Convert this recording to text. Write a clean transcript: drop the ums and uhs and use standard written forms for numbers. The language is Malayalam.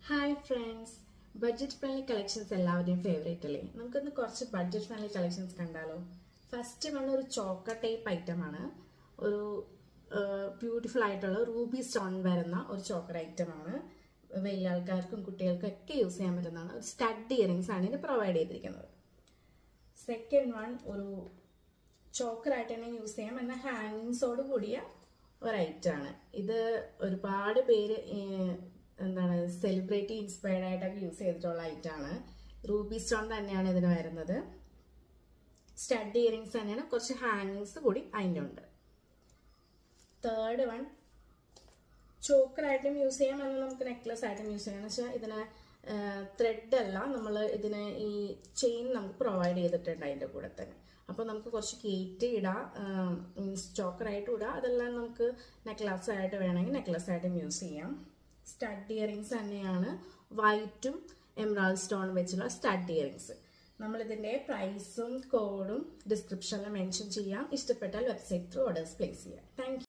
Hi friends, budget friendly collections എല്ലാവരുടെയും ഫേവറേറ്റ് അല്ലേ? നമുക്കൊന്ന് കുറച്ച് ബഡ്ജറ്റ് ഫ്രണ്ട്ലി കളക്ഷൻസ് കണ്ടാലോ. ഫസ്റ്റ് വൺ ഒരു ചോക്ക ടൈപ്പ് ഐറ്റം ആണ്. ഒരു ബ്യൂട്ടിഫുൾ ആയിട്ടുള്ള റൂബി സ്റ്റോൺ വരുന്ന ഒരു ചോക്കർ ഐറ്റം ആണ്. വലിയ ആൾക്കാർക്കും കുട്ടികൾക്കും ഒക്കെ യൂസ് ചെയ്യാൻ പറ്റുന്നതാണ്. ഒരു സ്റ്റഡ് ഇയറിംഗ്സ് ആണ് ഇതിന് പ്രൊവൈഡ് ചെയ്തിരിക്കുന്നത്. സെക്കൻഡ് വൺ ഒരു ചോക്കറായിട്ട് തന്നെ യൂസ് ചെയ്യാം എന്ന ഹാങ്ങിങ്സോട് കൂടിയ ഒരു ഐറ്റം ആണ്. ഇത് ഒരുപാട് പേര് സെലിബ്രിറ്റി ഇൻസ്പയർഡ് ആയിട്ടൊക്കെ യൂസ് ചെയ്തിട്ടുള്ള ഐറ്റം ആണ്. റൂബി സ്റ്റോൺ തന്നെയാണ് ഇതിന് വരുന്നത്. സ്റ്റഡ് ഇയറിംഗ്സ് തന്നെയാണ്, കുറച്ച് ഹാങ്ങിങ്സ് കൂടി അതിൻ്റെ ഉണ്ട്. തേർഡ് വൺ ചോക്കറായിട്ടും യൂസ് ചെയ്യാം, എന്നാൽ നമുക്ക് നെക്ലസ് ആയിട്ടും യൂസ് ചെയ്യാം. എന്ന് വെച്ചാൽ ഇതിന് ത്രെഡ് അല്ല, നമ്മൾ ഇതിന് ഈ ചെയിൻ നമുക്ക് പ്രൊവൈഡ് ചെയ്തിട്ടുണ്ട് അതിൻ്റെ കൂടെ തന്നെ. അപ്പോൾ നമുക്ക് കുറച്ച് കേറ്റ് ഇടാം, മീൻസ് ചോക്കറായിട്ടും ഇടാം. അതെല്ലാം നമുക്ക് നെക്ലസ് ആയിട്ട് വേണമെങ്കിൽ നെക്ലസ് ആയിട്ടും യൂസ് ചെയ്യാം. സ്റ്റഡ് ഇയറിംഗ്സ് തന്നെയാണ്, വൈറ്റും എമറാൾഡ് സ്റ്റോൺ വെച്ചുള്ള സ്റ്റഡ് ഇയറിംഗ്സ്. നമ്മളിതിൻ്റെ പ്രൈസും കോഡും ഡിസ്ക്രിപ്ഷനിൽ മെൻഷൻ ചെയ്യാം. ഇഷ്ടപ്പെട്ടാൽ വെബ്സൈറ്റ് ത്രൂ ഓർഡേഴ്സ് പ്ലേസ് ചെയ്യാം. Thank you.